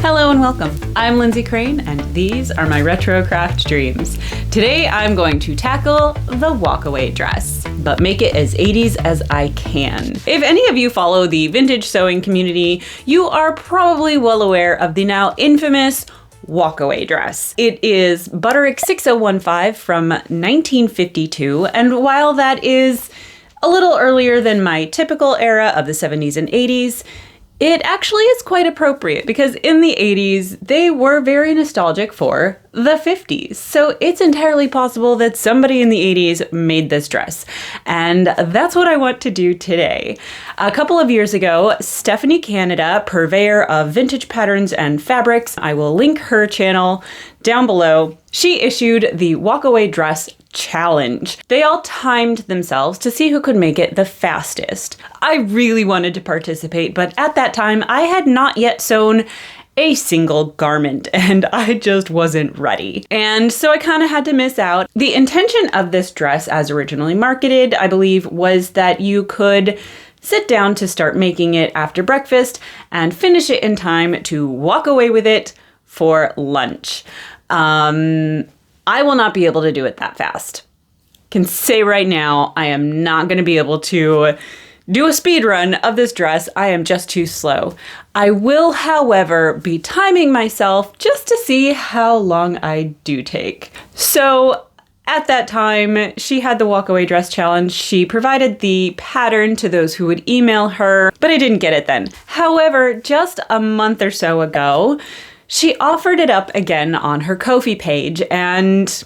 Hello and welcome. I'm Lindsay Crane and these are my retro craft dreams. Today I'm going to tackle the Walkaway dress, but make it as 80s as I can. If any of you follow the vintage sewing community, you are probably well aware of the now infamous Walkaway dress. It is Butterick 6015 from 1952, and while that is a little earlier than my typical era of the 70s and 80s, it actually is quite appropriate because in the 80s, they were very nostalgic for the 50s. So it's entirely possible that somebody in the 80s made this dress. And that's what I want to do today. A couple of years ago, Stephanie Canada, purveyor of vintage patterns and fabrics, I will link her channel down below. She issued the Walkaway dress challenge. They all timed themselves to see who could make it the fastest. I really wanted to participate, but at that time I had not yet sewn a single garment and I just wasn't ready. And so I kind of had to miss out. The intention of this dress as originally marketed, I believe, was that you could sit down to start making it after breakfast and finish it in time to walk away with it for lunch. I will not be able to do it that fast. Can say right now, I am not going to be able to do a speed run of this dress. I am just too slow. I will, however, be timing myself just to see how long I do take. So at that time, she had the Walkaway dress challenge. She provided the pattern to those who would email her, but I didn't get it then. However, just a month or so ago, she offered it up again on her Ko-fi page, and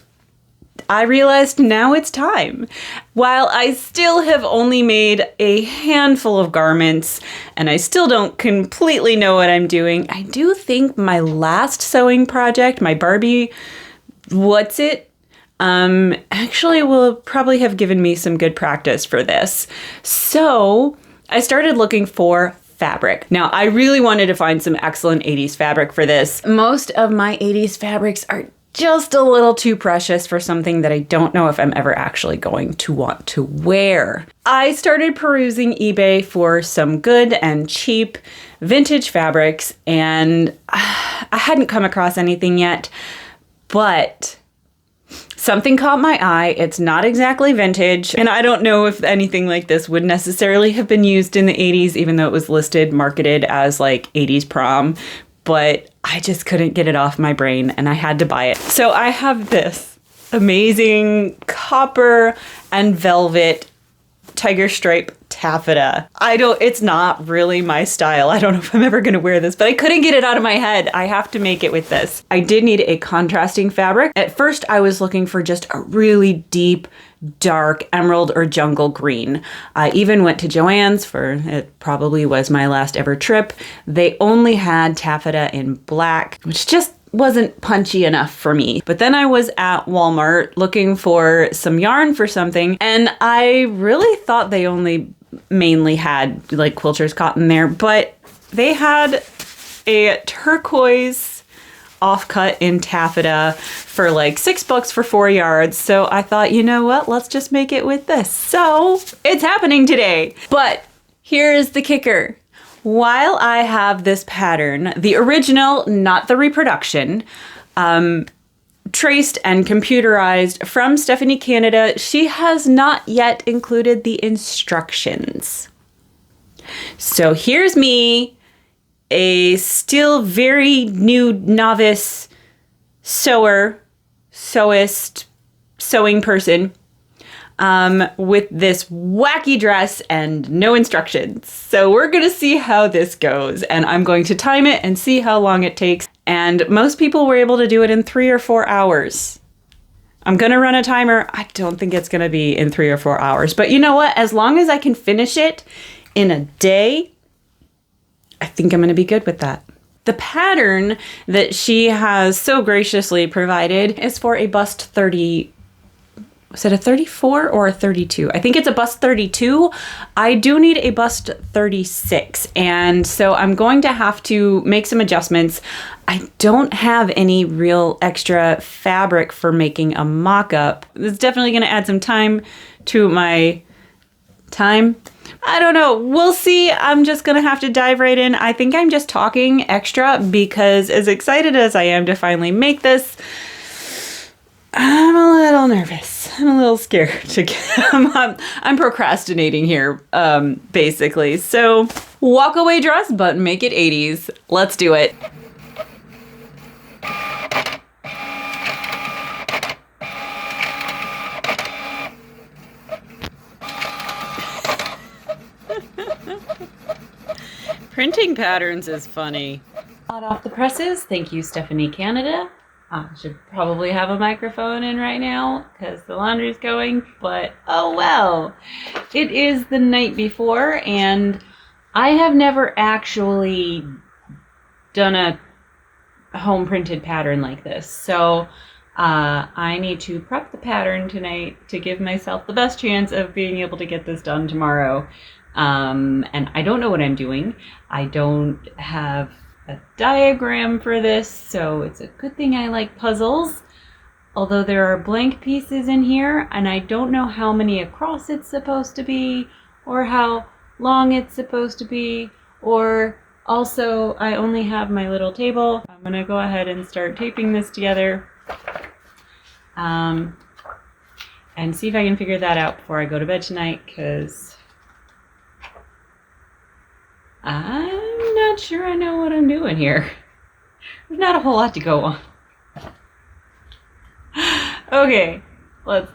I realized now it's time. While I still have only made a handful of garments, and I still don't completely know what I'm doing, I do think my last sewing project, my Barbie What's It, actually will probably have given me some good practice for this. So I started looking for fabric. Now, I really wanted to find some excellent 80s fabric for this. Most of my 80s fabrics are just a little too precious for something that I don't know if I'm ever actually going to want to wear. I started perusing eBay for some good and cheap vintage fabrics, and I hadn't come across anything yet, but something caught my eye. It's not exactly vintage, and I don't know if anything like this would necessarily have been used in the 80s, even though it was listed, marketed as like 80s prom, but I just couldn't get it off my brain and I had to buy it. So I have this amazing copper and velvet tiger stripe taffeta. It's not really my style. I don't know if I'm ever gonna wear this, but I couldn't get it out of my head. I have to make it with this. I did need a contrasting fabric. At first, I was looking for just a really deep, dark emerald or jungle green. I even went to Joann's it probably was my last ever trip. They only had taffeta in black, which just wasn't punchy enough for me. But then I was at Walmart looking for some yarn for something, and I really thought they only mainly had like quilter's cotton there, but they had a turquoise offcut in taffeta for like $6 for 4 yards. So I thought, you know what, let's just make it with this. So it's happening today. But here's the kicker. While I have this pattern, the original, not the reproduction, traced and computerized from Stephanie Canada, she has not yet included the instructions. So here's me, a still very new novice sewist, sewing person, with this wacky dress and no instructions. So we're gonna see how this goes, and I'm going to time it and see how long it takes. And most people were able to do it in 3 or 4 hours. I'm gonna run a timer. I don't think it's gonna be in 3 or 4 hours, but you know what? As long as I can finish it in a day, I think I'm gonna be good with that. The pattern that she has so graciously provided is for a bust 30. Was it a 34 or a 32? I think it's a bust 32. I do need a bust 36. And so I'm going to have to make some adjustments. I don't have any real extra fabric for making a mock-up. It's definitely going to add some time to my time. I don't know. We'll see. I'm just going to have to dive right in. I think I'm just talking extra because as excited as I am to finally make this, I'm a little nervous. I'm a little scared to I'm procrastinating here, basically. So walkaway dress, but make it 80s. Let's do it. Printing patterns is funny. Hot off the presses. Thank you, Stephanie Canada. I should probably have a microphone in right now because the laundry's going, but oh well. It is the night before, and I have never actually done a home printed pattern like this. So I need to prep the pattern tonight to give myself the best chance of being able to get this done tomorrow. And I don't know what I'm doing. I don't have a diagram for this, so it's a good thing I like puzzles. Although there are blank pieces in here, and I don't know how many across it's supposed to be, or how long it's supposed to be, or also I only have my little table. I'm gonna go ahead and start taping this together. And see if I can figure that out before I go to bed tonight, because I'm not sure I know what I'm doing here. There's not a whole lot to go on. Okay, let's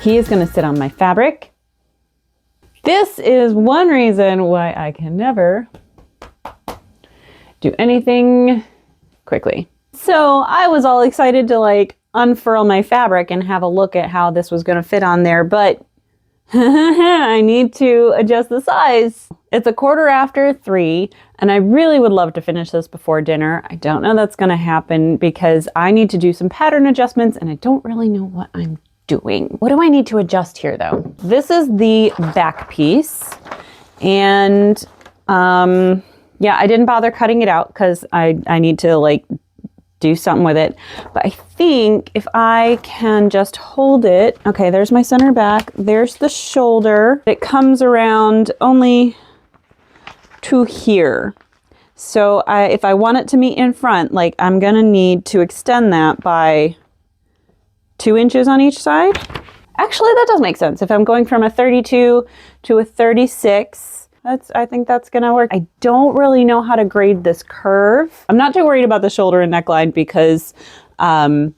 He is going to sit on my fabric. This is one reason why I can never do anything quickly. So I was all excited to like unfurl my fabric and have a look at how this was going to fit on there, but I need to adjust the size. It's 3:15, and I really would love to finish this before dinner. I don't know that's going to happen because I need to do some pattern adjustments and I don't really know what I'm doing. What do I need to adjust here though? This is the back piece, and yeah, I didn't bother cutting it out because I need to like do something with it. But I think if I can just hold it, okay, there's my center back, there's the shoulder. It comes around only to here. So if I want it to meet in front, like I'm gonna need to extend that by 2 inches on each side. Actually, that does make sense. If I'm going from a 32 to a 36, I think that's gonna work. I don't really know how to grade this curve. I'm not too worried about the shoulder and neckline because I'm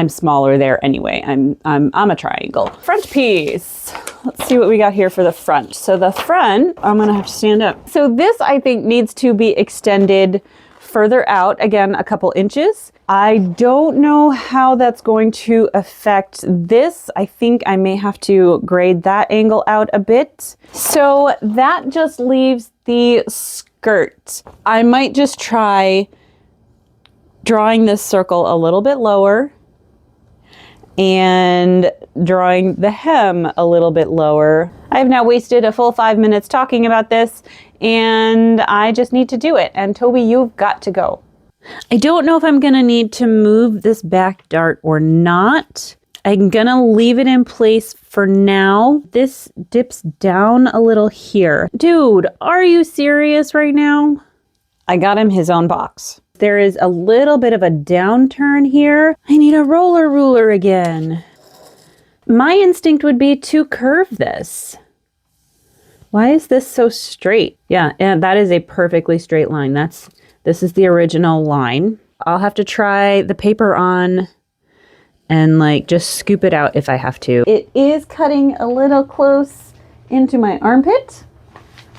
smaller there anyway. I'm a triangle. Front piece. Let's see what we got here for the front. So the front, I'm gonna have to stand up. So this I think needs to be extended further out, again, a couple inches. I don't know how that's going to affect this. I think I may have to grade that angle out a bit. So that just leaves the skirt. I might just try drawing this circle a little bit lower and drawing the hem a little bit lower. I've now wasted a full 5 minutes talking about this, and I just need to do it. And Toby, you've got to go. I don't know if I'm gonna need to move this back dart or not. I'm gonna leave it in place for now. This dips down a little here. Dude, are you serious right now? I got him his own box. There is a little bit of a downturn here. I need a roller ruler again. My instinct would be to curve this. Why is this so straight? Yeah, and that is a perfectly straight line. This is the original line. I'll have to try the paper on and like just scoop it out if I have to. It is cutting a little close into my armpit,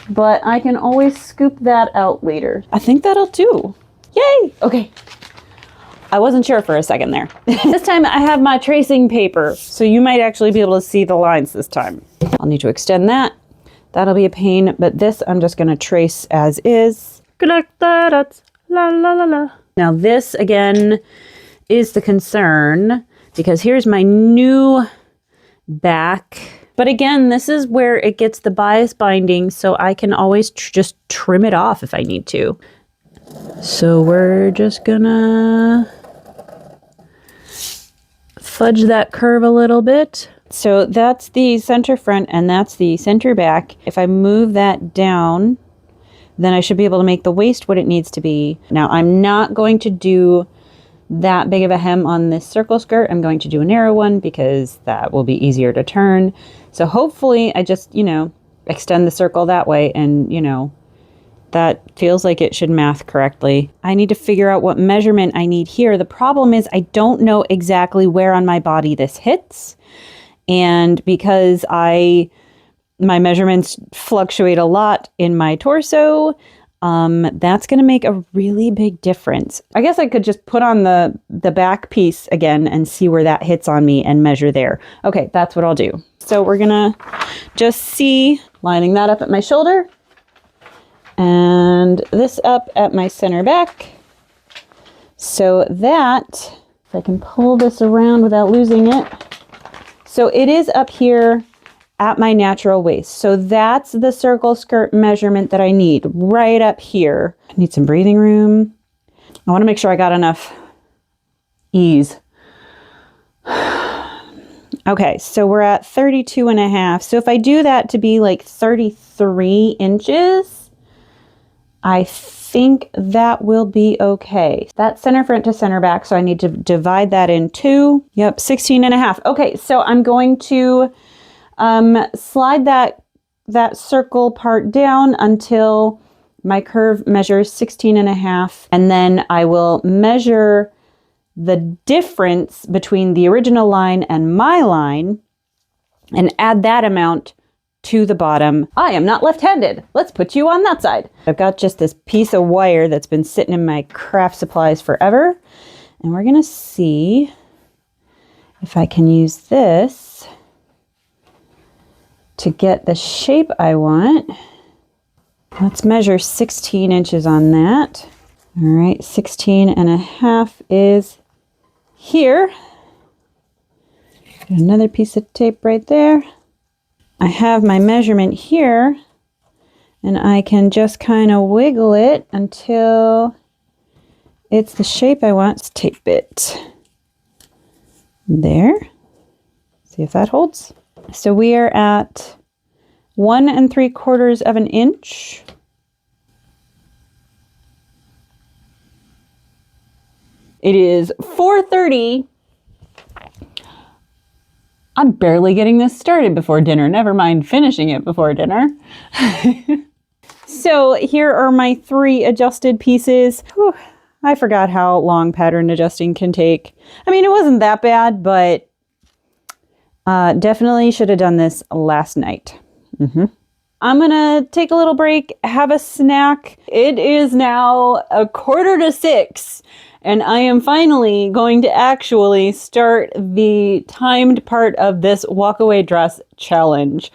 but I can always scoop that out later. I think that'll do. Yay! Okay. I wasn't sure for a second there. This time I have my tracing paper, so you might actually be able to see the lines this time. I'll need to extend that. That'll be a pain, but this I'm just gonna trace as is. Connect the dots, la la la la. Now this again is the concern because here's my new back. But again, this is where it gets the bias binding, so I can always just trim it off if I need to. So we're just gonna fudge that curve a little bit. So that's the center front and that's the center back. If I move that down, then I should be able to make the waist what it needs to be. Now I'm not going to do that big of a hem on this circle skirt. I'm going to do a narrow one because that will be easier to turn. So hopefully I just, you know, extend the circle that way and, you know, that feels like it should math correctly. I need to figure out what measurement I need here. The problem is I don't know exactly where on my body this hits. And because my measurements fluctuate a lot in my torso, that's going to make a really big difference. I guess I could just put on the back piece again and see where that hits on me and measure there. Okay, that's what I'll do. So we're going to just see, lining that up at my shoulder and this up at my center back. So that, if I can pull this around without losing it. So it is up here at my natural waist. So that's the circle skirt measurement that I need right up here. I need some breathing room. I want to make sure I got enough ease. Okay, so we're at 32.5. So if I do that to be like 33 inches, I think that will be okay. That's center front to center back. So I need to divide that in two. Yep, 16.5. Okay, so I'm going to slide that circle part down until my curve measures 16.5, and then I will measure the difference between the original line and my line and add that amount to the bottom. I am not left-handed. Let's put you on that side. I've got just this piece of wire that's been sitting in my craft supplies forever, and we're gonna see if I can use this to get the shape I want. Let's measure 16 inches on that. All right, 16.5 is here. Got another piece of tape right there. I have my measurement here, and I can just kind of wiggle it until it's the shape I want. Let's tape it there. See if that holds. So we are at 1 3/4 of an inch. It is 4:30. I'm barely getting this started before dinner, never mind finishing it before dinner. So here are my 3 adjusted pieces. Whew, I forgot how long pattern adjusting can take. I mean, it wasn't that bad, but definitely should have done this last night. I'm gonna take a little break, have a snack. It is now 5:45. And I am finally going to actually start the timed part of this walkaway dress challenge.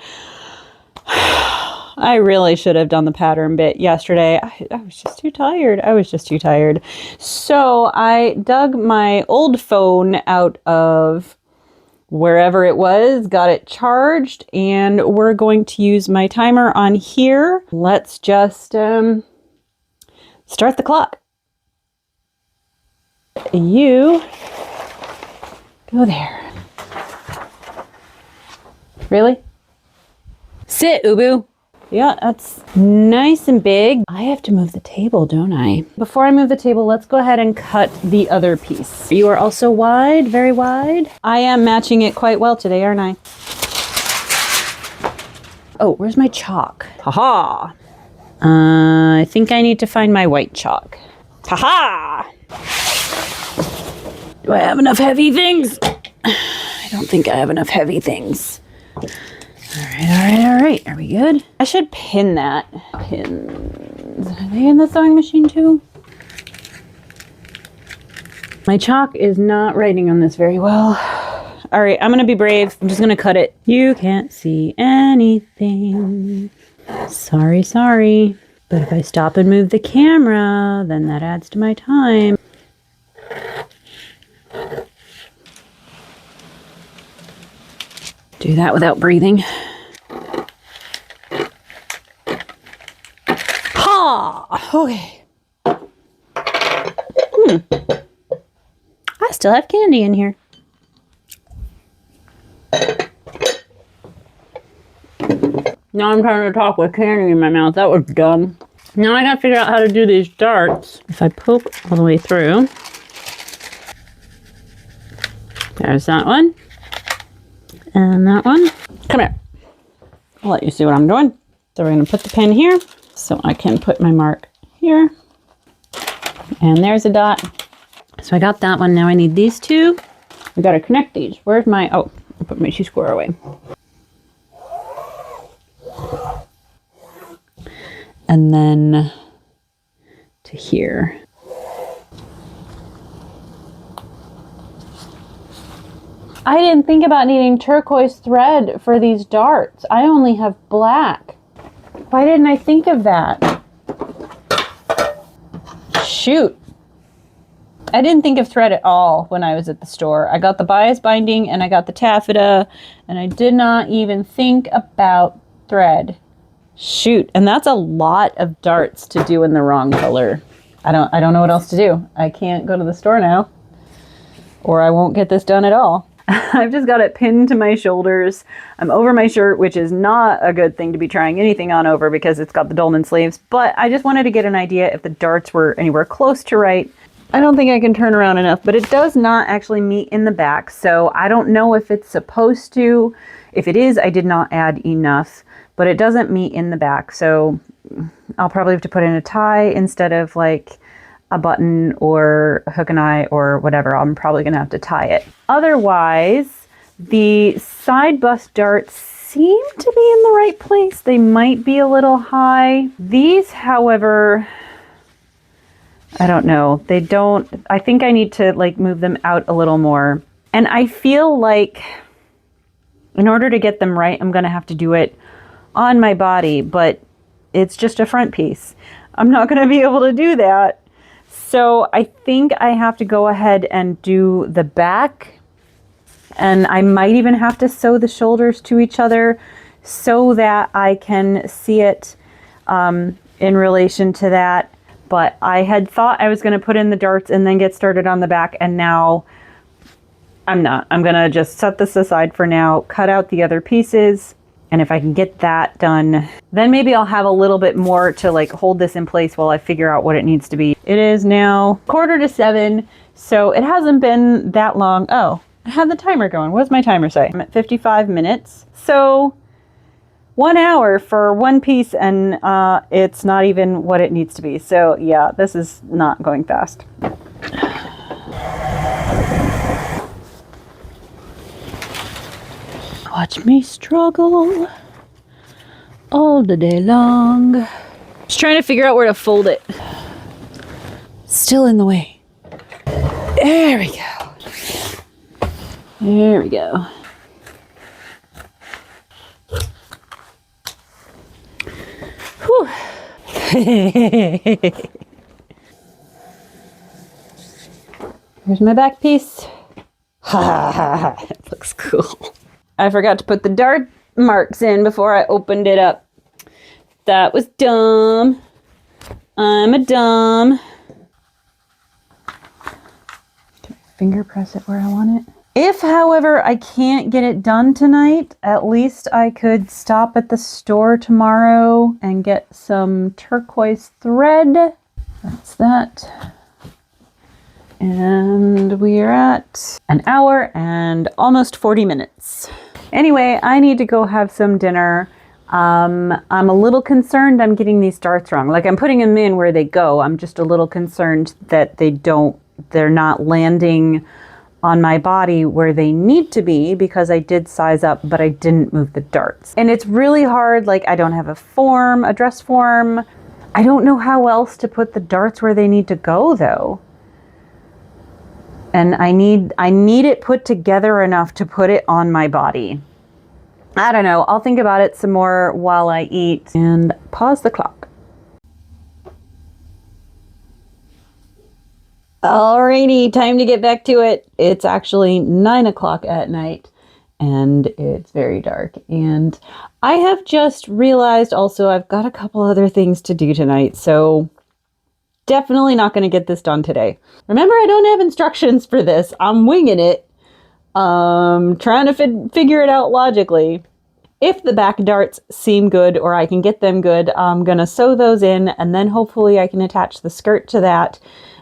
I really should have done the pattern bit yesterday. I was just too tired. So I dug my old phone out of wherever it was, got it charged, and we're going to use my timer on here. Let's just start the clock. You go there. Really? Sit, Ubu. Yeah, that's nice and big. I have to move the table, don't I? Before I move the table, let's go ahead and cut the other piece. You are also wide, very wide. I am matching it quite well today, aren't I? Oh, where's my chalk? Haha. I think I need to find my white chalk. Haha. Do I have enough heavy things? I don't think I have enough heavy things. All right. Are we good? I should pin that. Pins. Are they in the sewing machine too? My chalk is not writing on this very well. All right, I'm gonna be brave. I'm just gonna cut it. You can't see anything. Sorry, sorry. But if I stop and move the camera, then that adds to my time. Do that without breathing. Ha! Okay. I still have candy in here. Now I'm trying to talk with candy in my mouth. That was dumb. Now I gotta figure out how to do these darts. If I poke all the way through. There's that one. And that one. Come here. I'll let you see what I'm doing. So we're gonna put the pen here so I can put my mark here. And there's a dot. So I got that one. Now I need these two. We gotta connect these. Where's my, oh, I'll put my T-square away. And then to here. I didn't think about needing turquoise thread for these darts. I only have black. Why didn't I think of that? Shoot. I didn't think of thread at all when I was at the store. I got the bias binding and I got the taffeta, and I did not even think about thread. Shoot, and that's a lot of darts to do in the wrong color. I don't know what else to do. I can't go to the store now, or I won't get this done at all. I've just got it pinned to my shoulders. I'm over my shirt, which is not a good thing to be trying anything on over because it's got the dolman sleeves, but I just wanted to get an idea if the darts were anywhere close to right. I don't think I can turn around enough, but it does not actually meet in the back, so I don't know if it's supposed to. If it is, I did not add enough, but it doesn't meet in the back, so I'll probably have to put in a tie instead of like a button or a hook and eye or whatever. I'm probably gonna have to tie it. Otherwise, the side bust darts seem to be in the right place. They might be a little high. These, however, I don't know. They don't, I think I need to like move them out a little more. And I feel like in order to get them right, I'm gonna have to do it on my body, but it's just a front piece. I'm not gonna be able to do that. So I think I have to go ahead and do the back, and I might even have to sew the shoulders to each other so that I can see it in relation to that. But I had thought I was going to put in the darts and then get started on the back, and now I'm not. I'm going to just set this aside for now, cut out the other pieces, and if I can get that done, then maybe I'll have a little bit more to like hold this in place while I figure out what it needs to be. It is now 6:45, so it hasn't been that long. Oh, I have the timer going. What does my timer say? I'm at 55 minutes. So 1 hour for one piece, and it's not even what it needs to be. So yeah, this is not going fast. Watch me struggle all the day long. Just trying to figure out where to fold it. Still in the way. There we go. There we go. Whew. Here's my back piece. Ha ha ha. It looks cool. I forgot to put the dart marks in before I opened it up. That was dumb. I'm a dumb. Can I finger press it where I want it? If, however, I can't get it done tonight, at least I could stop at the store tomorrow and get some turquoise thread. That's that. And we are at 1 hour and almost 40 minutes. Anyway, I need to go have some dinner. I'm a little concerned I'm getting these darts wrong. Like, I'm putting them in where they go. I'm just a little concerned that they're not landing on my body where they need to be, because I did size up, but I didn't move the darts. And it's really hard. Like, I don't have a dress form. I don't know how else to put the darts where they need to go though. And I need it put together enough to put it on my body. I don't know. I'll think about it some more while I eat and pause the clock. Alrighty, time to get back to it. It's actually 9 o'clock at night and it's very dark. And I have just realized also I've got a couple other things to do tonight. So definitely not going to get this done today. Remember, I don't have instructions for this. I'm winging it. Trying to figure it out logically. If the back darts seem good or I can get them good, I'm going to sew those in and then hopefully I can attach the skirt to that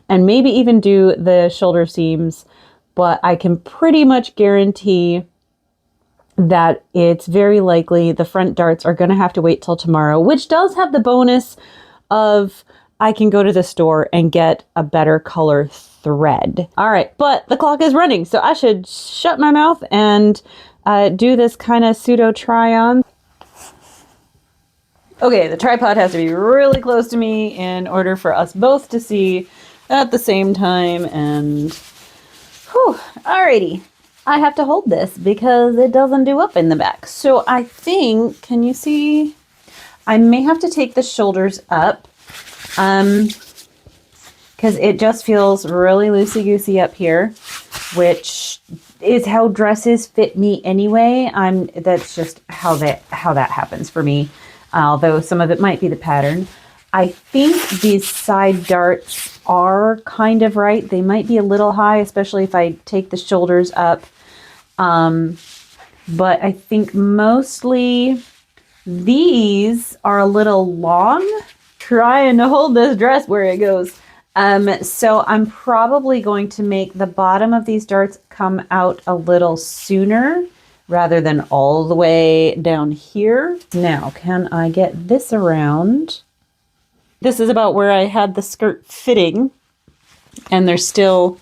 and maybe even do the shoulder seams. But I can pretty much guarantee that it's very likely the front darts are going to have to wait till tomorrow, which does have the bonus of I can go to the store and get a better color thread. All right, but the clock is running, so I should shut my mouth and do this kind of pseudo try on. Okay, the tripod has to be really close to me in order for us both to see at the same time. And whew, alrighty, I have to hold this because it doesn't do up in the back. So I think, can you see? I may have to take the shoulders up because it just feels really loosey-goosey up here, which is how dresses fit me anyway. That's just how that happens for me. Although some of it might be the pattern. I think these side darts are kind of right. They might be a little high, especially if I take the shoulders up. But I think mostly these are a little long, trying to hold this dress where it goes. So I'm probably going to make the bottom of these darts come out a little sooner rather than all the way down here. Now, can I get this around? This is about where I had the skirt fitting, and there's still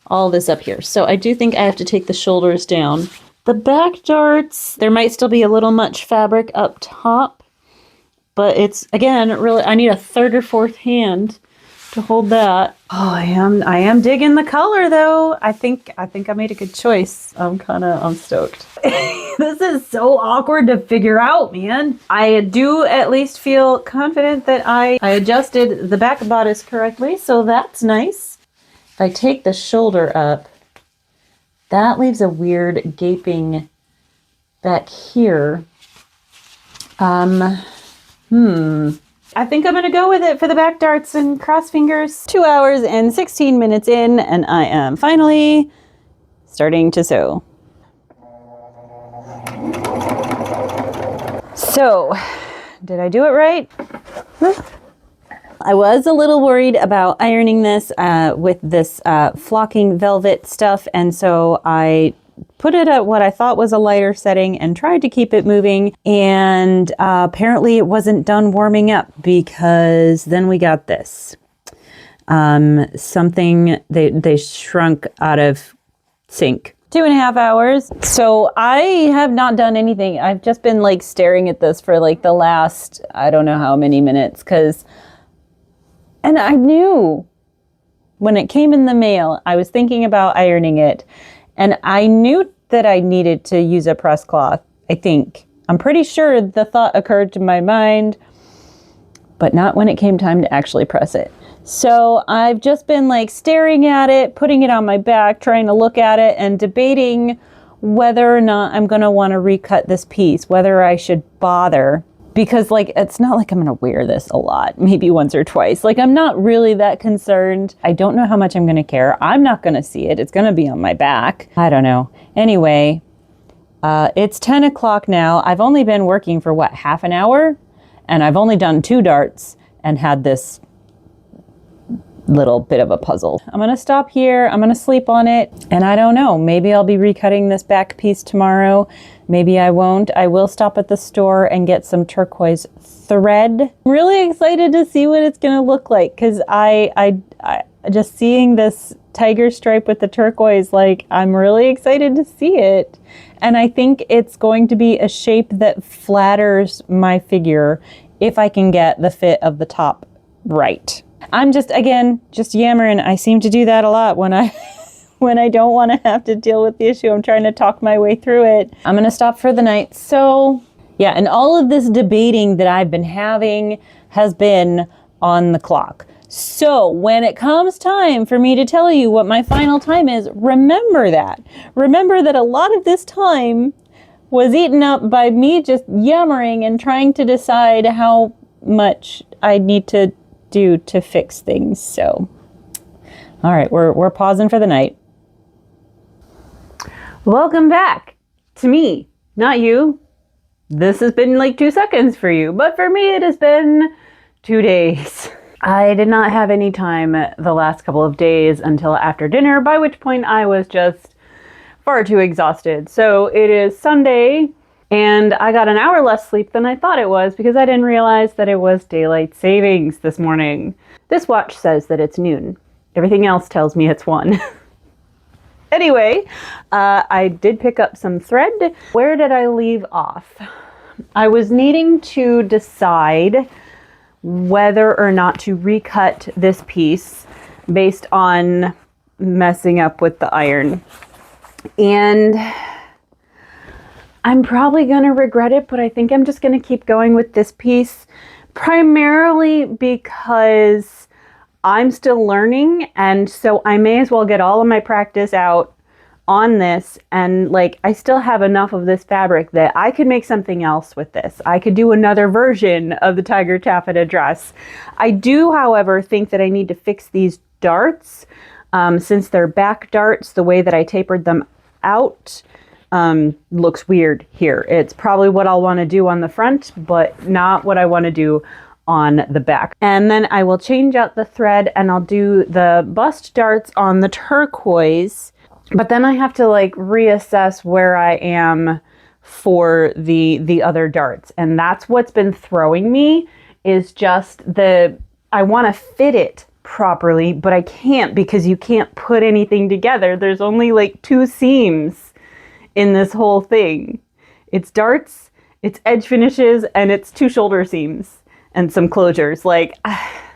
all this up here. So I do think I have to take the shoulders down. The back darts, there might still be a little much fabric up top, but it's, again, really, I need a third or fourth hand to hold that. Oh, I am digging the color though. I think I made a good choice. I'm stoked. This is so awkward to figure out, man. I do at least feel confident that I adjusted the back bodice correctly, so that's nice. If I take the shoulder up, that leaves a weird gaping back here. I think I'm going to go with it for the back darts and cross fingers. 2 hours and 16 minutes in, and I am finally starting to sew. So, did I do it right? I was a little worried about ironing this with this flocking velvet stuff, and so I put it at what I thought was a lighter setting and tried to keep it moving. And apparently it wasn't done warming up because then we got this. Something, they shrunk out of sync. 2.5 hours. So I have not done anything. I've just been like staring at this for like the last, I don't know how many minutes, and I knew when it came in the mail, I was thinking about ironing it. And I knew that I needed to use a press cloth, I think. I'm pretty sure the thought occurred to my mind, but not when it came time to actually press it. So I've just been like staring at it, putting it on my back, trying to look at it and debating whether or not I'm going to want to recut this piece, whether I should bother. Because like, it's not like I'm going to wear this a lot, maybe once or twice. Like, I'm not really that concerned. I don't know how much I'm going to care. I'm not going to see it. It's going to be on my back. I don't know. Anyway, it's 10 o'clock now. I've only been working for what, half an hour? And I've only done 2 darts and had this little bit of a puzzle. I'm going to stop here. I'm going to sleep on it. And I don't know, maybe I'll be recutting this back piece tomorrow. Maybe I won't. I will stop at the store and get some turquoise thread. I'm really excited to see what it's going to look like because I just seeing this tiger stripe with the turquoise, like I'm really excited to see it. And I think it's going to be a shape that flatters my figure if I can get the fit of the top right. I'm just, again, just yammering. I seem to do that a lot when when I don't want to have to deal with the issue. I'm trying to talk my way through it. I'm going to stop for the night. So yeah, and all of this debating that I've been having has been on the clock. So when it comes time for me to tell you what my final time is, remember that. Remember that a lot of this time was eaten up by me just yammering and trying to decide how much I need to do to fix things. So, all right, we're pausing for the night. Welcome back to me, not you. This has been like 2 seconds for you, but for me it has been 2 days. I did not have any time the last couple of days until after dinner, by which point I was just far too exhausted. So it is Sunday, and I got an hour less sleep than I thought it was because I didn't realize that it was daylight savings this morning. This watch says that it's noon. Everything else tells me it's 1. Anyway, I did pick up some thread. Where did I leave off? I was needing to decide whether or not to recut this piece based on messing up with the iron. And I'm probably going to regret it, but I think I'm just going to keep going with this piece, primarily because I'm still learning, and so I may as well get all of my practice out on this, and like I still have enough of this fabric that I could make something else with this. I could do another version of the tiger taffeta dress. I do, however, think that I need to fix these darts. Since they're back darts, the way that I tapered them out looks weird here. It's probably what I'll want to do on the front, but not what I want to do on the back. And then I will change out the thread and I'll do the bust darts on the turquoise. But then I have to like reassess where I am for the other darts. And that's what's been throwing me, is just I want to fit it properly, but I can't because you can't put anything together. There's only like 2 seams in this whole thing. It's darts, it's edge finishes, and it's 2 shoulder seams and some closures. Like,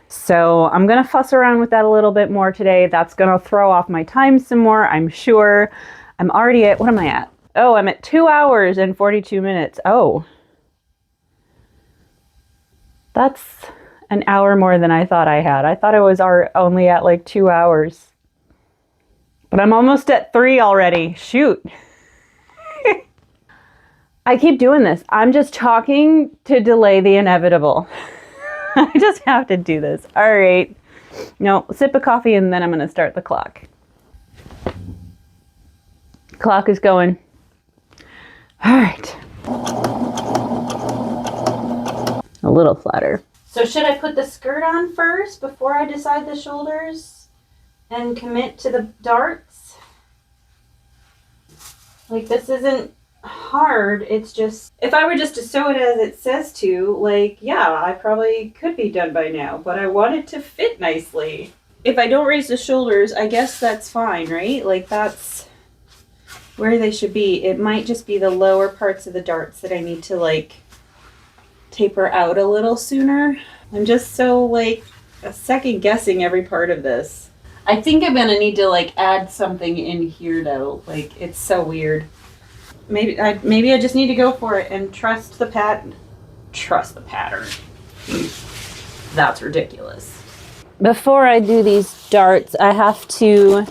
so I'm going to fuss around with that a little bit more today. That's going to throw off my time some more, I'm sure. I'm already at, what am I at? Oh, I'm at 2 hours and 42 minutes. Oh, that's an hour more than I thought I had. I thought I was only at like 2 hours, but I'm almost at 3 already. Shoot. I keep doing this. I'm just talking to delay the inevitable. I just have to do this. All right. No, sip of coffee and then I'm going to start the clock. Clock is going. All right. A little flatter. So should I put the skirt on first before I decide the shoulders and commit to the darts? Like, this isn't hard. It's just, if I were just to sew it as it says to, like, yeah, I probably could be done by now, but I want it to fit nicely. If I don't raise the shoulders, I guess that's fine, right? Like, that's where they should be. It might just be the lower parts of the darts that I need to like taper out a little sooner. I'm just so like second guessing every part of this. I think I'm gonna need to like add something in here though. Like, it's so weird. Maybe I just need to go for it and trust the pattern. Trust the pattern. That's ridiculous. Before I do these darts, I have to,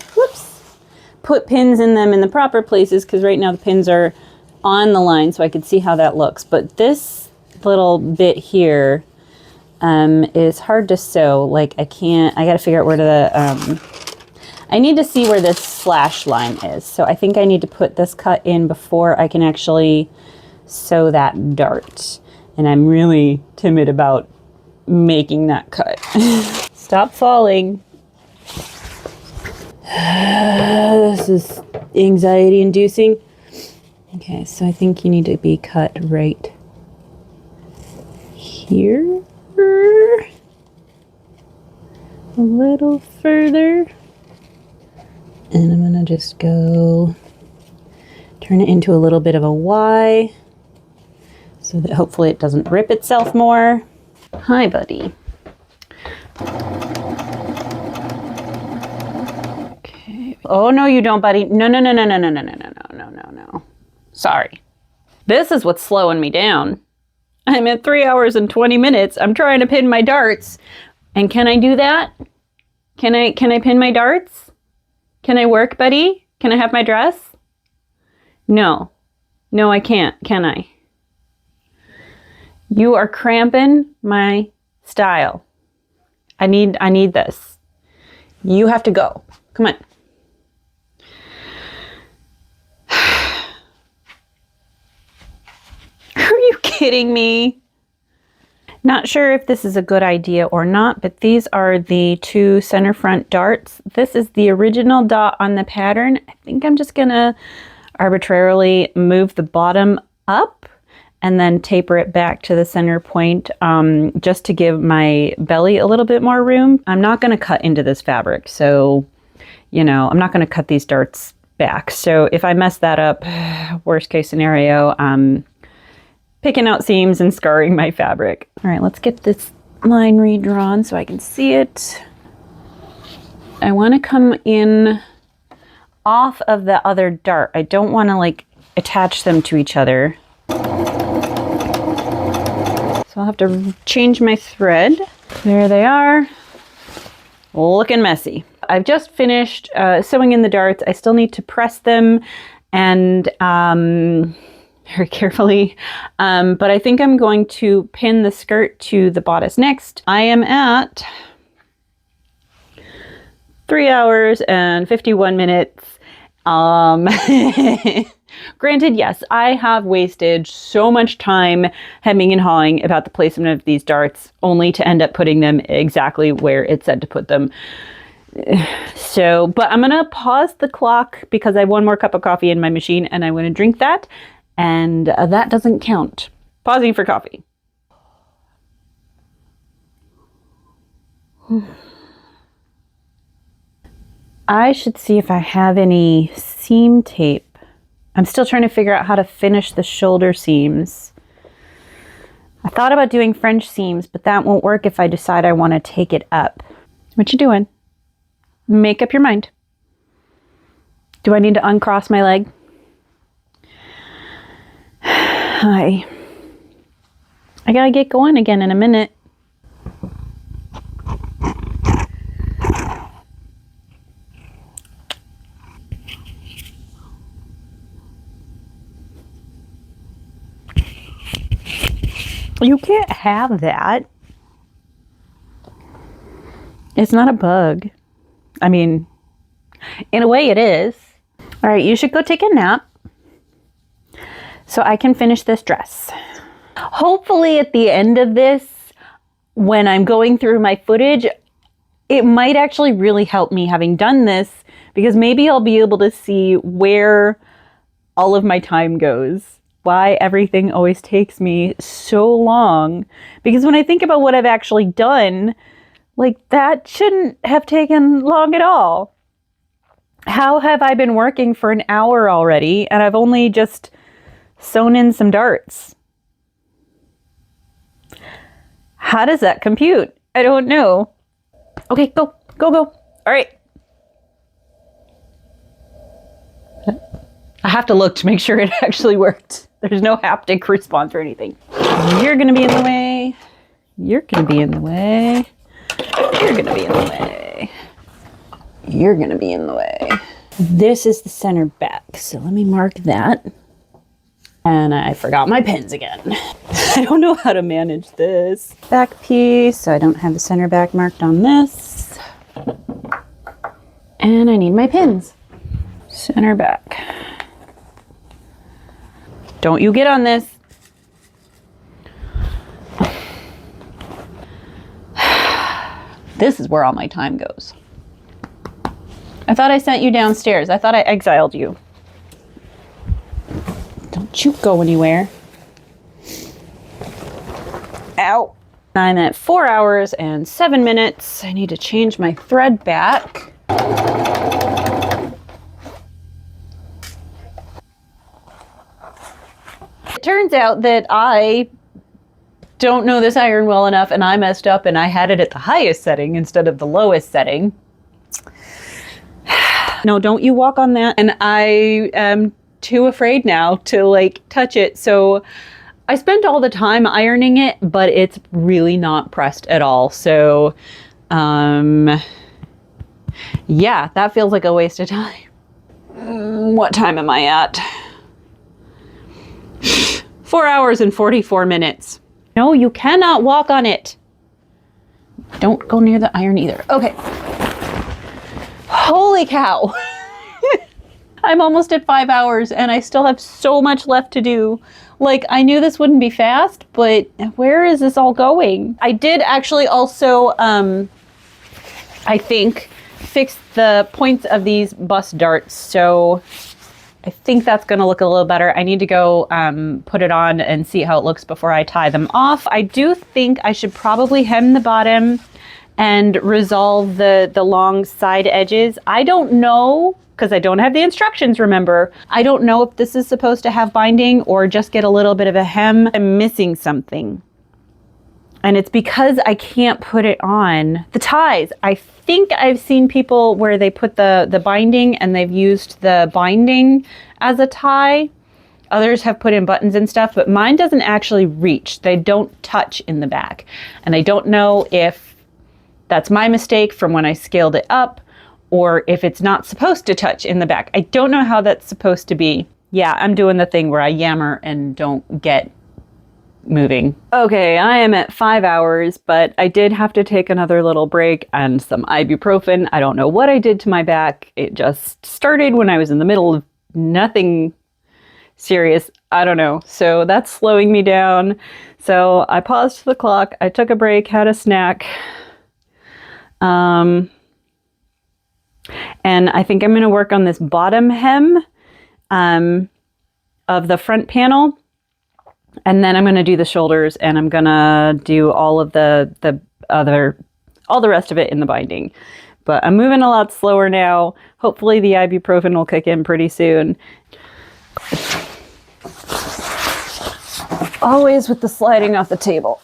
put pins in them in the proper places, because right now the pins are on the line, so I could see how that looks. But this little bit here is hard to sew. Like, I gotta figure out where the, I need to see where this slash line is. So I think I need to put this cut in before I can actually sew that dart. And I'm really timid about making that cut. Stop falling. This is anxiety inducing. Okay, so I think you need to be cut right here. A little further. And I'm gonna just go turn it into a little bit of a Y so that hopefully it doesn't rip itself more. Hi, buddy. Okay, Oh, no, you don't, buddy. No, no, no, no, no, no, no, no, no, no, no, no. Sorry. This is what's slowing me down. I'm at 3 hours and 20 minutes. I'm trying to pin my darts. And can I do that? Can I pin my darts? Can I work, buddy? Can I have my dress? No. No, I can't, can I? You are cramping my style. I need this. You have to go. Come on. Are you kidding me? Not sure if this is a good idea or not, but these are the two center front darts. This is the original dot on the pattern. I think I'm just gonna arbitrarily move the bottom up and then taper it back to the center point, just to give my belly a little bit more room. I'm not gonna cut into this fabric, so, you know, I'm not gonna cut these darts back. So if I mess that up, worst case scenario, picking out seams and scarring my fabric. All right, let's get this line redrawn so I can see it. I want to come in off of the other dart. I don't want to like attach them to each other. So I'll have to change my thread. There they are. Looking messy. I've just finished sewing in the darts. I still need to press them and very carefully, but I think I'm going to pin the skirt to the bodice next. I am at 3 hours and 51 minutes. Granted, yes, I have wasted so much time hemming and hawing about the placement of these darts only to end up putting them exactly where it said to put them. So, but I'm gonna pause the clock because I have one more cup of coffee in my machine and I want to drink that. And that doesn't count. Pausing for coffee. I should see if I have any seam tape. I'm still trying to figure out how to finish the shoulder seams. I thought about doing French seams, but that won't work if I decide I want to take it up. What you doing? Make up your mind. Do I need to uncross my leg? Hi. I gotta get going again in a minute. You can't have that. It's not a bug. I mean, in a way it is. All right, you should go take a nap so I can finish this dress. Hopefully at the end of this, when I'm going through my footage, it might actually really help me having done this, because maybe I'll be able to see where all of my time goes, why everything always takes me so long. Because when I think about what I've actually done, like, that shouldn't have taken long at all. How have I been working for an hour already and I've only just sewn in some darts? How does that compute? I don't know. Okay, go, go, go. All right. I have to look to make sure it actually worked. There's no haptic response or anything. You're gonna be in the way. You're gonna be in the way. You're gonna be in the way. You're gonna be in the way. This is the center back, so let me mark that. And I forgot my pins again. I don't know how to manage this back piece, so I don't have the center back marked on this. And I need my pins. Center back. Don't you get on this. This is where all my time goes. I thought I sent you downstairs. I thought I exiled you. Don't you go anywhere. Ow. I'm at 4 hours and 7 minutes. I need to change my thread back. It turns out that I don't know this iron well enough, and I messed up and I had it at the highest setting instead of the lowest setting. No, don't you walk on that. And I am too afraid now to like touch it. So I spent all the time ironing it, but it's really not pressed at all. So, yeah, that feels like a waste of time. What time am I at? 4 hours and 44 minutes. No, you cannot walk on it. Don't go near the iron either. Okay. Holy cow. I'm almost at 5 hours and I still have so much left to do. Like, I knew this wouldn't be fast, but where is this all going? I did actually also, I think, fix the points of these bus darts. So I think that's going to look a little better. I need to go put it on and see how it looks before I tie them off. I do think I should probably hem the bottom and resolve the long side edges. I don't know, because I don't have the instructions, remember. I don't know if this is supposed to have binding or just get a little bit of a hem. I'm missing something. And it's because I can't put it on. The ties, I think I've seen people where they put the binding and they've used the binding as a tie. Others have put in buttons and stuff, but mine doesn't actually reach. They don't touch in the back. And I don't know if that's my mistake from when I scaled it up, or if it's not supposed to touch in the back. I don't know how that's supposed to be. Yeah, I'm doing the thing where I yammer and don't get moving. Okay, I am at 5 hours, but I did have to take another little break and some ibuprofen. I don't know what I did to my back. It just started when I was in the middle of nothing serious. I don't know. So that's slowing me down. So I paused the clock. I took a break, had a snack. And I think I'm going to work on this bottom hem of the front panel. And then I'm going to do the shoulders, and I'm going to do all of all the rest of it in the binding. But I'm moving a lot slower now. Hopefully the ibuprofen will kick in pretty soon. Always with the sliding off the table.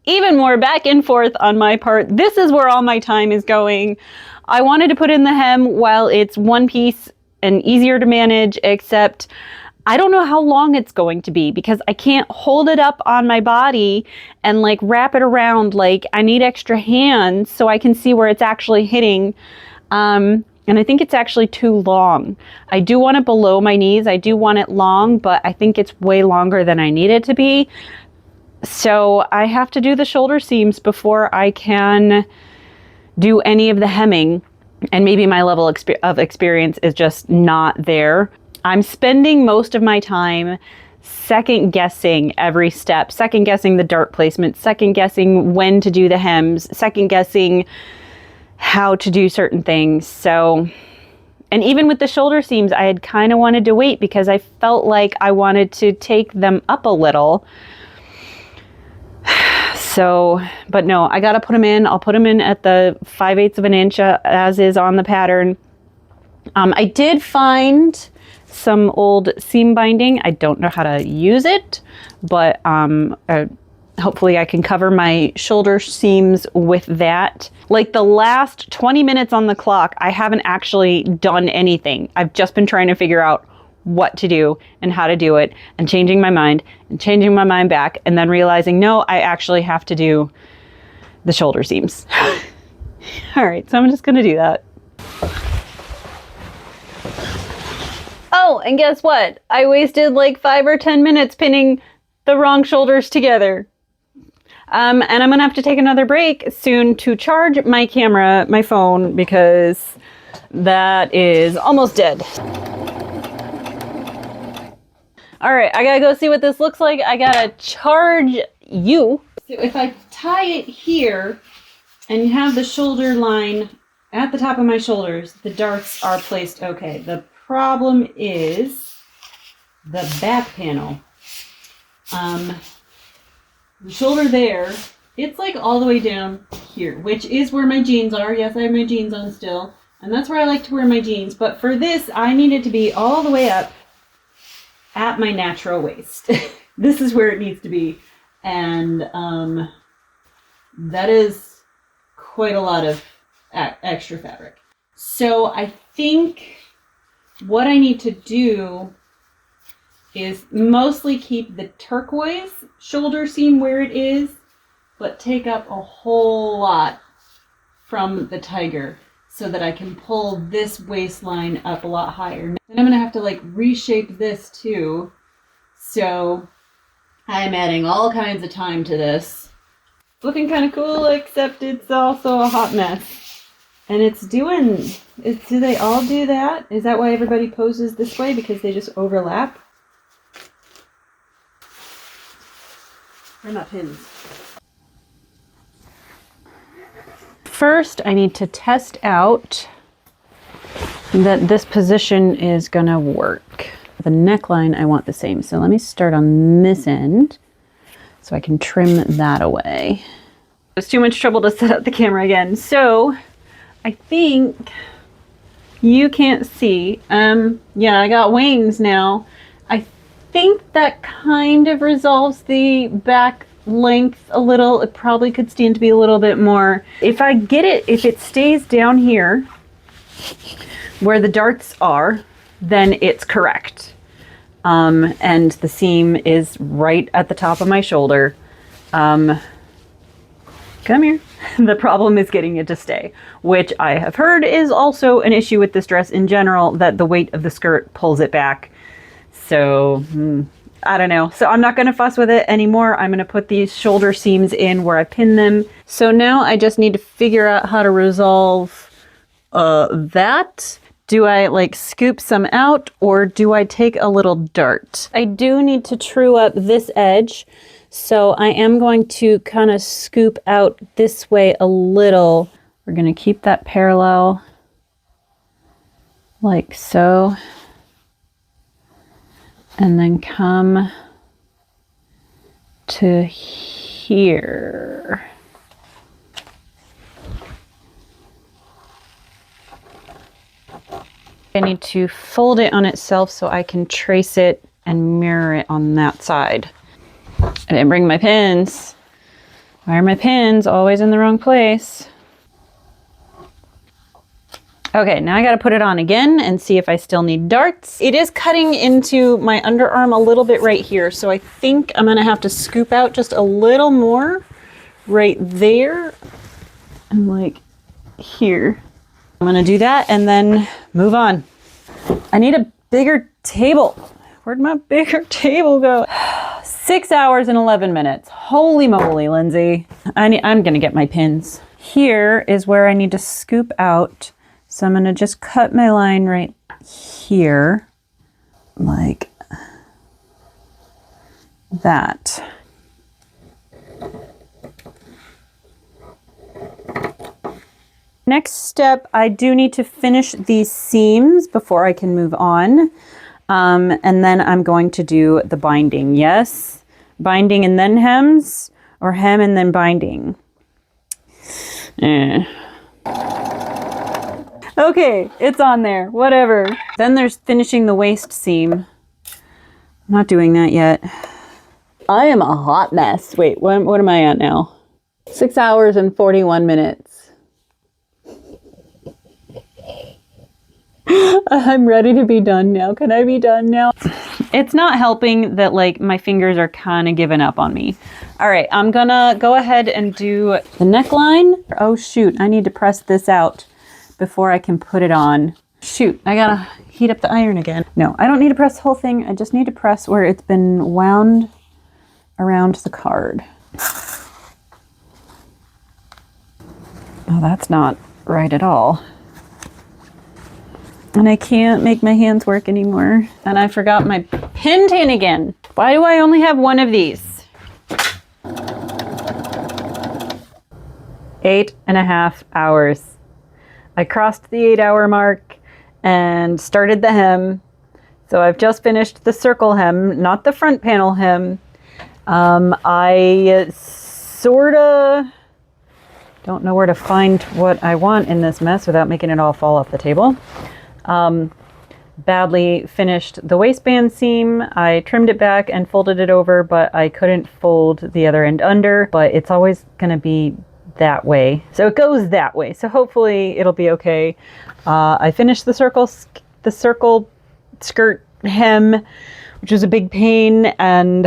Even more back and forth on my part. This is where all my time is going. I wanted to put in the hem while it's one piece and easier to manage, except I don't know how long it's going to be because I can't hold it up on my body and like wrap it around. Like, I need extra hands so I can see where it's actually hitting. And I think it's actually too long. I do want it below my knees. I do want it long, but I think it's way longer than I need it to be. So I have to do the shoulder seams before I can do any of the hemming. And maybe my level of experience is just not there. I'm spending most of my time second guessing every step, second guessing the dart placement, second guessing when to do the hems, second guessing how to do certain things. So, and even with the shoulder seams, I had kind of wanted to wait because I felt like I wanted to take them up a little. So, but no, I got to put them in. I'll put them in at the 5/8 of an inch as is on the pattern. I did find some old seam binding. I don't know how to use it, but hopefully I can cover my shoulder seams with that. Like the last 20 minutes on the clock, I haven't actually done anything. I've just been trying to figure out what to do and how to do it, and changing my mind and changing my mind back, and then realizing, no, I actually have to do the shoulder seams. All right, so I'm just going to do that. Oh, and guess what? I wasted like 5 or 10 minutes pinning the wrong shoulders together. And I'm going to have to take another break soon to charge my camera, my phone, because that is almost dead. All right, I gotta go see what this looks like. I gotta charge you. So if I tie it here and have the shoulder line at the top of my shoulders, the darts are placed okay. The problem is the back panel. The shoulder there, it's like all the way down here, which is where my jeans are. Yes, I have my jeans on still, and that's where I like to wear my jeans. But for this, I need it to be all the way up at my natural waist. This is where it needs to be. And that is quite a lot of extra fabric. So I think what I need to do is mostly keep the turquoise shoulder seam where it is, but take up a whole lot from the tiger so that I can pull this waistline up a lot higher. Then I'm gonna have to like reshape this too. So I'm adding all kinds of time to this. It's looking kind of cool, except it's also a hot mess. And do they all do that? Is that why everybody poses this way? Because they just overlap? Where are my pins? First, I need to test out that this position is gonna work. The neckline, I want the same. So let me start on this end so I can trim that away. It was too much trouble to set up the camera again. So I think you can't see. Yeah, I got wings now. I think that kind of resolves the back length a little. It probably could stand to be a little bit more. If it stays down here where the darts are, then it's correct. And the seam is right at the top of my shoulder. Come here. The problem is getting it to stay, which I have heard is also an issue with this dress in general, that the weight of the skirt pulls it back. So, I don't know. So I'm not going to fuss with it anymore. I'm going to put these shoulder seams in where I pin them. So now I just need to figure out how to resolve that. Do I like scoop some out, or do I take a little dart? I do need to true up this edge. So I am going to kind of scoop out this way a little. We're going to keep that parallel like so. And then come to here. I need to fold it on itself so I can trace it and mirror it on that side. I didn't bring my pins. Why are my pins always in the wrong place? Okay, now I gotta put it on again and see if I still need darts. It is cutting into my underarm a little bit right here, so I think I'm gonna have to scoop out just a little more right there and like here. I'm gonna do that and then move on. I need a bigger table. Where'd my bigger table go? 6 hours and 11 minutes. Holy moly, Lindsay. I'm gonna get my pins. Here is where I need to scoop out. So I'm gonna just cut my line right here, like that. Next step, I do need to finish these seams before I can move on. And then I'm going to do the binding. Yes, binding and then hems, or hem and then binding. Okay, it's on there, whatever. Then there's finishing the waist seam. I'm not doing that yet. I am a hot mess. Wait, what am I at now? 6 hours and 41 minutes. I'm ready to be done now. Can I be done now? It's not helping that like my fingers are kind of giving up on me. All right, I'm gonna go ahead and do the neckline. Oh shoot, I need to press this out before I can put it on. Shoot, I gotta heat up the iron again. No, I don't need to press the whole thing. I just need to press where it's been wound around the card. Oh, that's not right at all. And I can't make my hands work anymore. And I forgot my pin tin again. Why do I only have one of these? 8.5 hours. I crossed the 8-hour mark and started the hem. So I've just finished the circle hem, not the front panel hem. I sorta don't know where to find what I want in this mess without making it all fall off the table. Badly finished the waistband seam. I trimmed it back and folded it over, but I couldn't fold the other end under, but it's always gonna be that way. So it goes that way. So hopefully it'll be okay. I finished the circle skirt hem, which was a big pain, and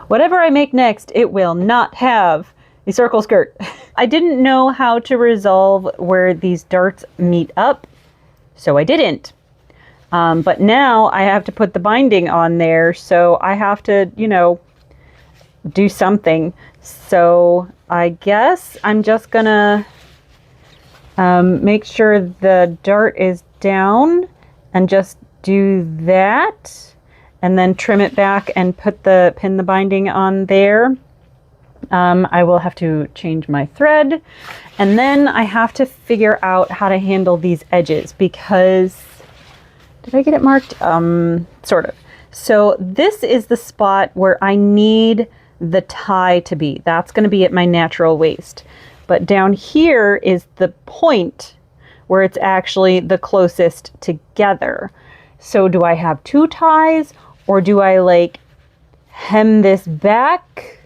whatever I make next, it will not have a circle skirt. I didn't know how to resolve where these darts meet up, so I didn't. But now I have to put the binding on there, so I have to, you know, do something. So I guess I'm just gonna make sure the dart is down and just do that, and then trim it back and pin the binding on there. I will have to change my thread, and then I have to figure out how to handle these edges, because did I get it marked? Sort of. So this is the spot where I need the tie to be. That's going to be at my natural waist. But down here is the point where it's actually the closest together. So do I have two ties, or do I like hem this back?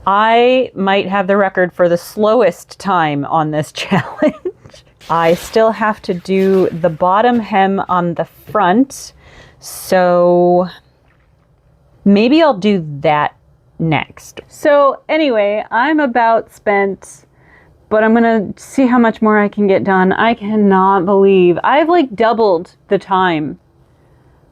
I might have the record for the slowest time on this challenge. I still have to do the bottom hem on the front, so maybe I'll do that next. So anyway, I'm about spent, but I'm gonna see how much more I can get done. I cannot believe I've like doubled the time.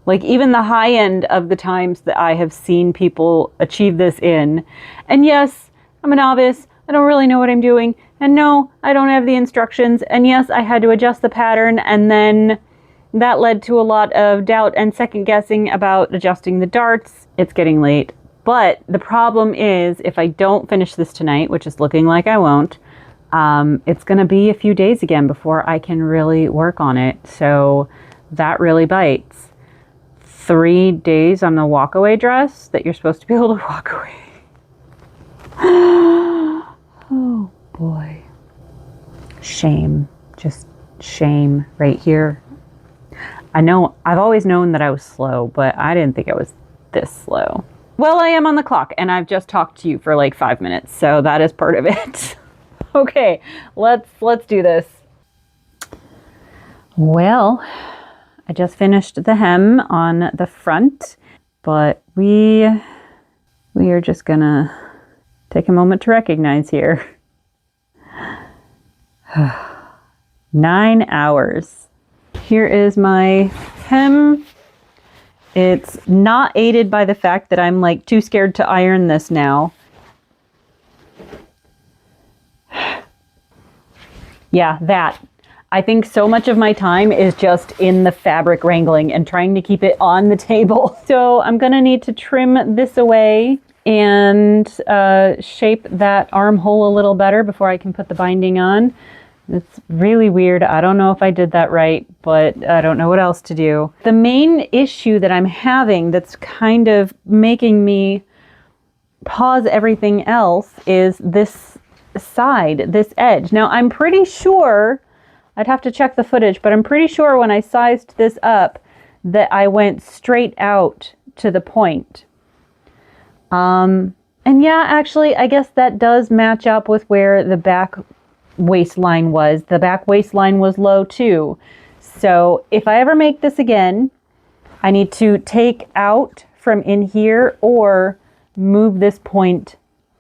Like even the high end of the times that I have seen people achieve this in. And yes, I'm a novice. I don't really know what I'm doing. And no, I don't have the instructions. And yes, I had to adjust the pattern, and then that led to a lot of doubt and second guessing about adjusting the darts. It's getting late. But the problem is, if I don't finish this tonight, which is looking like I won't, it's gonna be a few days again before I can really work on it. So that really bites. 3 days on the walkaway dress that you're supposed to be able to walk away. Oh boy. Shame. Just shame right here. I know, I've always known that I was slow, but I didn't think I was this slow. Well, I am on the clock, and I've just talked to you for like 5 minutes, so that is part of it. Okay, let's do this. Well, I just finished the hem on the front, but we are just gonna take a moment to recognize here. 9 hours. Here is my hem. It's not aided by the fact that I'm like too scared to iron this now. Yeah, that. I think so much of my time is just in the fabric wrangling and trying to keep it on the table. So I'm gonna need to trim this away and shape that armhole a little better before I can put the binding on. It's really weird. I don't know if I did that right, but I don't know what else to do. The main issue that I'm having that's kind of making me pause everything else is this side, this edge. Now I'm pretty sure, I'd have to check the footage, but I'm pretty sure when I sized this up that I went straight out to the point. And yeah, actually, I guess that does match up with where the back waistline was. The back waistline was low too. So if I ever make this again, I need to take out from in here or move this point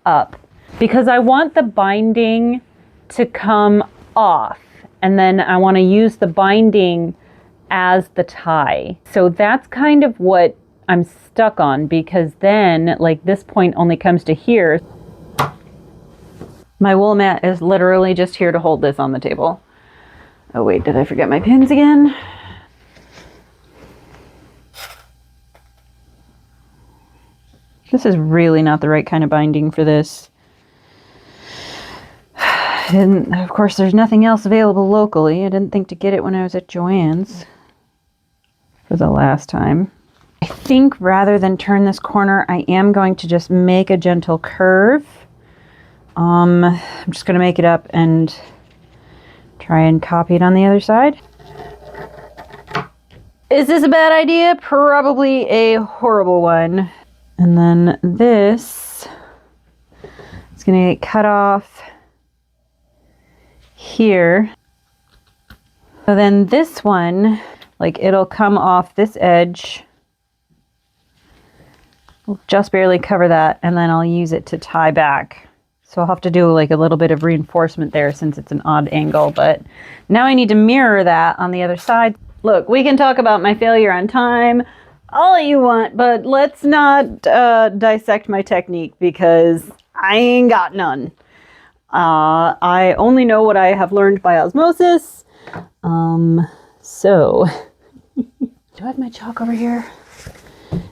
up, because I want the binding to come off, and then I want to use the binding as the tie. So that's kind of what I'm stuck on, because then like this point only comes to here. My wool mat is literally just here to hold this on the table. Oh wait, did I forget my pins again? This is really not the right kind of binding for this. And of course there's nothing else available locally. I didn't think to get it when I was at Joann's for the last time. I think rather than turn this corner, I am going to just make a gentle curve. I'm just going to make it up and try and copy it on the other side. Is this a bad idea? Probably a horrible one. And then this gonna get cut off here. So then this one, like it'll come off this edge. We'll just barely cover that, and then I'll use it to tie back. So I'll have to do like a little bit of reinforcement there since it's an odd angle, but now I need to mirror that on the other side. Look, we can talk about my failure on time all you want, but let's not dissect my technique because I ain't got none. I only know what I have learned by osmosis. So, do I have my chalk over here?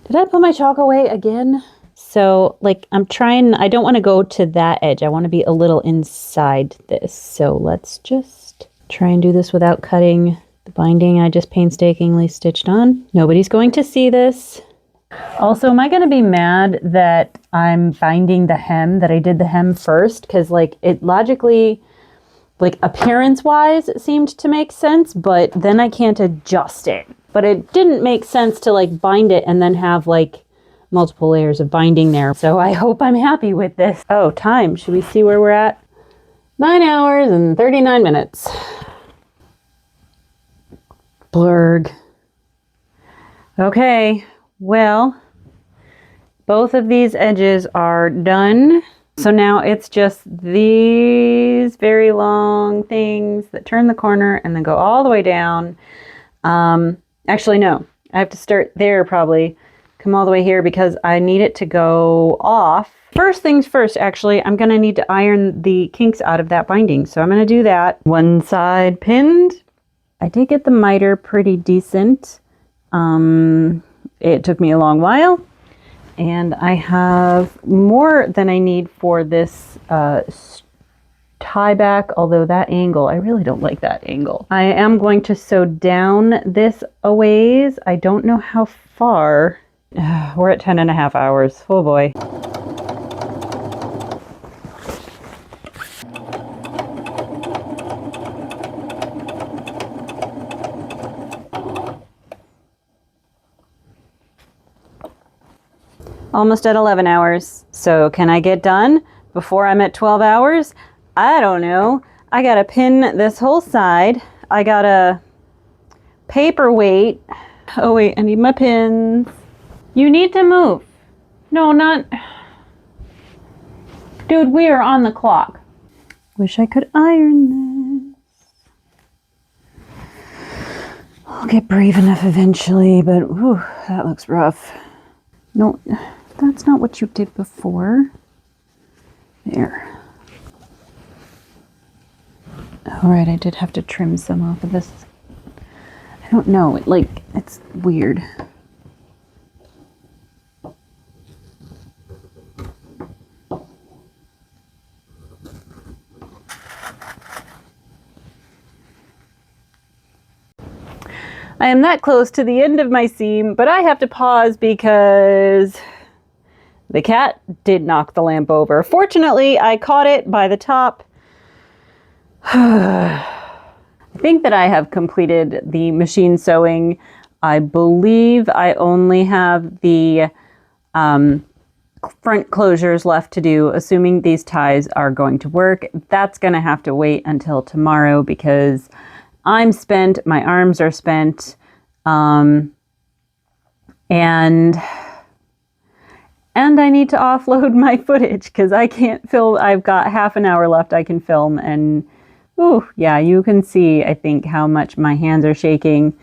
Did I put my chalk away again? So, like, I'm trying, I don't want to go to that edge. I want to be a little inside this. So let's just try and do this without cutting the binding I just painstakingly stitched on. Nobody's going to see this. Also, am I going to be mad that I'm binding the hem, that I did the hem first? Because, like, it logically, like, appearance-wise, it seemed to make sense, but then I can't adjust it. But it didn't make sense to, like, bind it and then have, like, multiple layers of binding there. So I hope I'm happy with this. Oh, time. Should we see where we're at? 9 hours and 39 minutes. Blurg. Okay, well, both of these edges are done. So now it's just these very long things that turn the corner and then go all the way down. Actually, no, I have to start there probably, come all the way here because I need it to go off. First things first, actually, I'm gonna need to iron the kinks out of that binding. So I'm gonna do that. One side pinned. I did get the miter pretty decent. It took me a long while. And I have more than I need for this tie back, although that angle, I really don't like that angle. I am going to sew down this a ways. I don't know how far. We're at 10.5 hours. Oh boy. Almost at 11 hours. So can I get done before I'm at 12 hours? I don't know. I gotta pin this whole side. I gotta paperweight. Oh wait, I need my pins. You need to move. No, not. Dude, we are on the clock. Wish I could iron this. I'll get brave enough eventually, but whew, that looks rough. No. That's not what you did before. There. All right, I did have to trim some off of this. I don't know, it's weird. I am that close to the end of my seam, but I have to pause because the cat did knock the lamp over. Fortunately, I caught it by the top. I think that I have completed the machine sewing. I believe I only have the front closures left to do, assuming these ties are going to work. That's going to have to wait until tomorrow because I'm spent, my arms are spent, and I need to offload my footage because I can't film. I've got half an hour left I can film, and ooh, yeah, you can see, I think, how much my hands are shaking.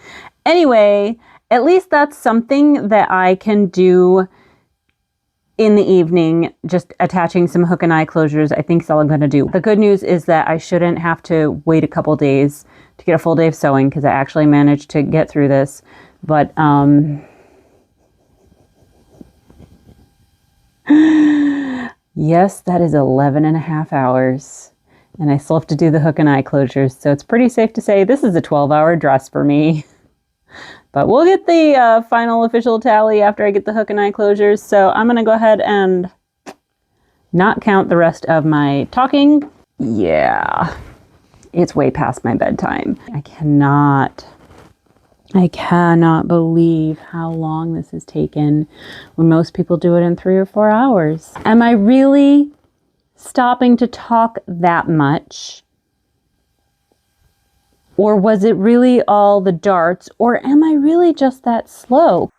Anyway, at least that's something that I can do in the evening, just attaching some hook and eye closures. I think is all I'm going to do. The good news is that I shouldn't have to wait a couple days to get a full day of sewing because I actually managed to get through this. But yes, that is 11.5 hours. And I still have to do the hook and eye closures. So it's pretty safe to say this is a 12-hour dress for me. But we'll get the final official tally after I get the hook and eye closures. So I'm going to go ahead and not count the rest of my talking. Yeah, it's way past my bedtime. I cannot believe how long this has taken when most people do it in 3 or 4 hours. Am I really stopping to talk that much? Or was it really all the darts? Or am I really just that slow?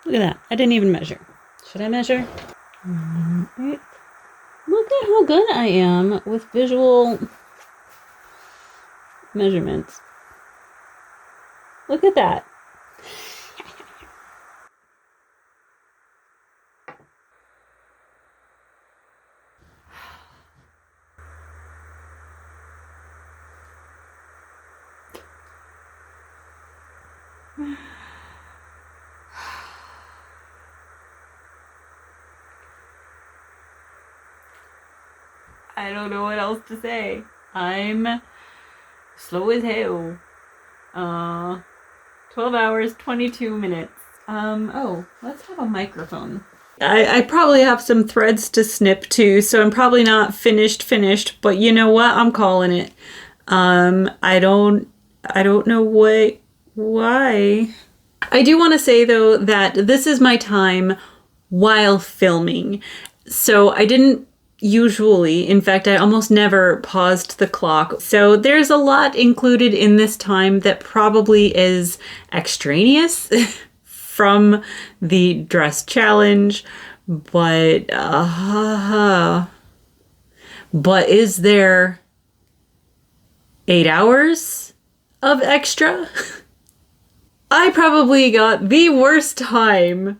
Look at that. I didn't even measure. Should I measure? Right. Look at how good I am with visual measurements. Look at that. I don't know what else to say. I'm slow as hell. 12 hours, 22 minutes. Oh, let's have a microphone. I probably have some threads to snip too, so I'm probably not finished, but you know what? I'm calling it. I don't know why. I do want to say though that this is my time while filming. So I didn't usually, in fact, I almost never paused the clock. So there's a lot included in this time that probably is extraneous from the dress challenge, but is there 8 hours of extra? I probably got the worst time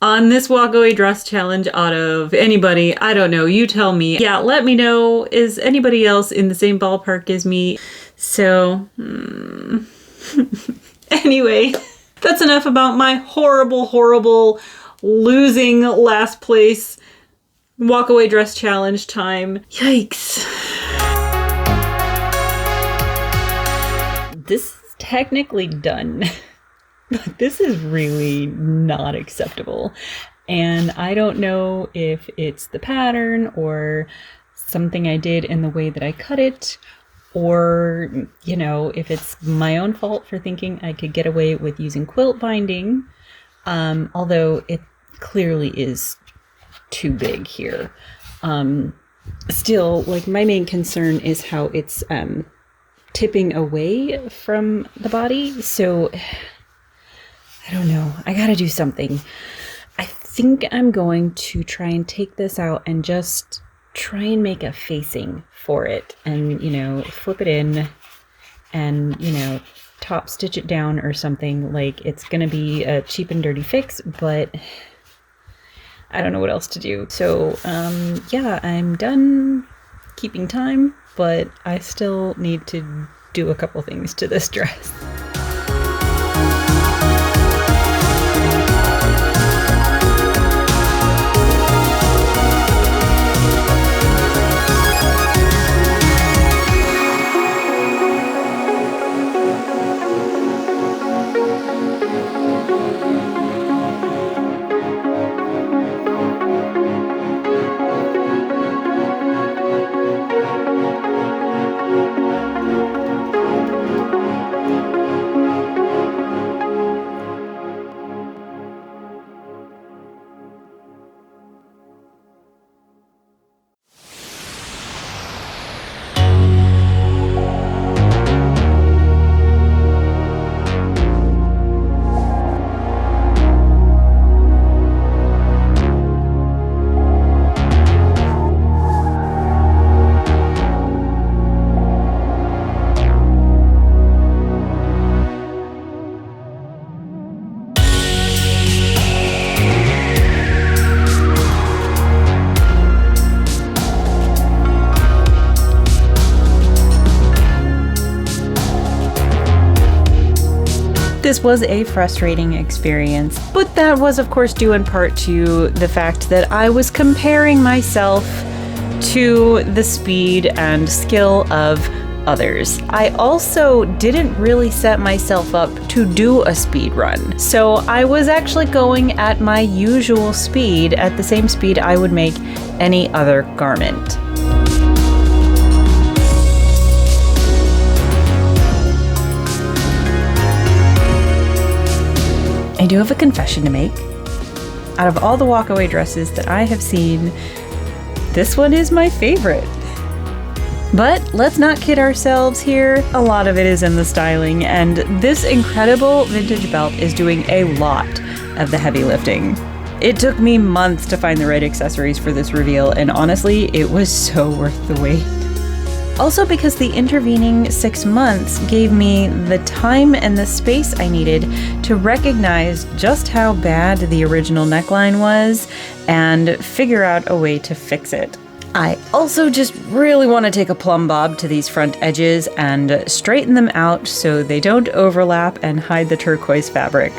on this Walkaway dress challenge out of anybody. I don't know. You tell me. Yeah, let me know. Is anybody else in the same ballpark as me? So, anyway, that's enough about my horrible losing last place Walkaway dress challenge time. Yikes. This is technically done. But this is really not acceptable. And I don't know if it's the pattern or something I did in the way that I cut it, or, you know, if it's my own fault for thinking I could get away with using quilt binding, although it clearly is too big here. Still, like, my main concern is how it's tipping away from the body, so I don't know. I gotta do something. I think I'm going to try and take this out and just try and make a facing for it and, you know, flip it in and, you know, top stitch it down or something. Like, it's gonna be a cheap and dirty fix, but I don't know what else to do. So, yeah, I'm done keeping time, but I still need to do a couple things to this dress. This was a frustrating experience, but that was of course due in part to the fact that I was comparing myself to the speed and skill of others. I also didn't really set myself up to do a speed run, so I was actually going at my usual speed, at the same speed I would make any other garment. I do have a confession to make. Out of all the walkaway dresses that I have seen, this one is my favorite. But let's not kid ourselves here. A lot of it is in the styling, and this incredible vintage belt is doing a lot of the heavy lifting. It took me months to find the right accessories for this reveal, and honestly, it was so worth the wait. Also because the intervening 6 months gave me the time and the space I needed to recognize just how bad the original neckline was and figure out a way to fix it. I also just really want to take a plumb bob to these front edges and straighten them out so they don't overlap and hide the turquoise fabric.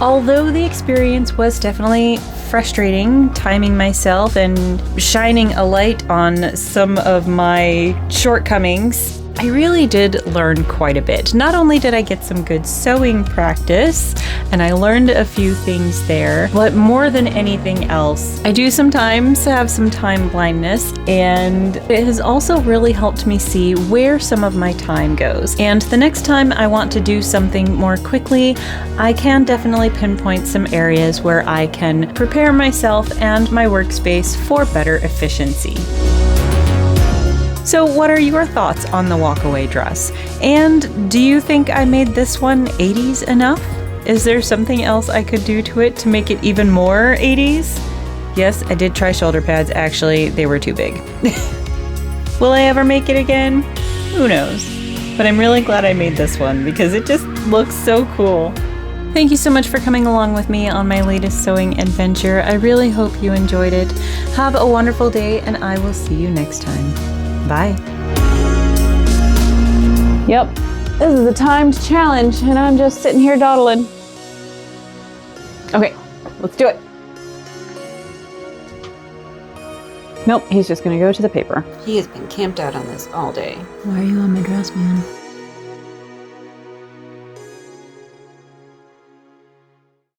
Although the experience was definitely frustrating, timing myself and shining a light on some of my shortcomings, I really did learn quite a bit. Not only did I get some good sewing practice, and I learned a few things there, but more than anything else, I do sometimes have some time blindness, and it has also really helped me see where some of my time goes. And the next time I want to do something more quickly, I can definitely pinpoint some areas where I can prepare myself and my workspace for better efficiency. So what are your thoughts on the walkaway dress? And do you think I made this one 80s enough? Is there something else I could do to it to make it even more 80s? Yes, I did try shoulder pads. Actually, they were too big. Will I ever make it again? Who knows? But I'm really glad I made this one because it just looks so cool. Thank you so much for coming along with me on my latest sewing adventure. I really hope you enjoyed it. Have a wonderful day, and I will see you next time. Bye. Yep, this is a timed challenge, and I'm just sitting here dawdling. Okay, let's do it. Nope, he's just gonna go to the paper. He has been camped out on this all day. Why are you on my dress, man?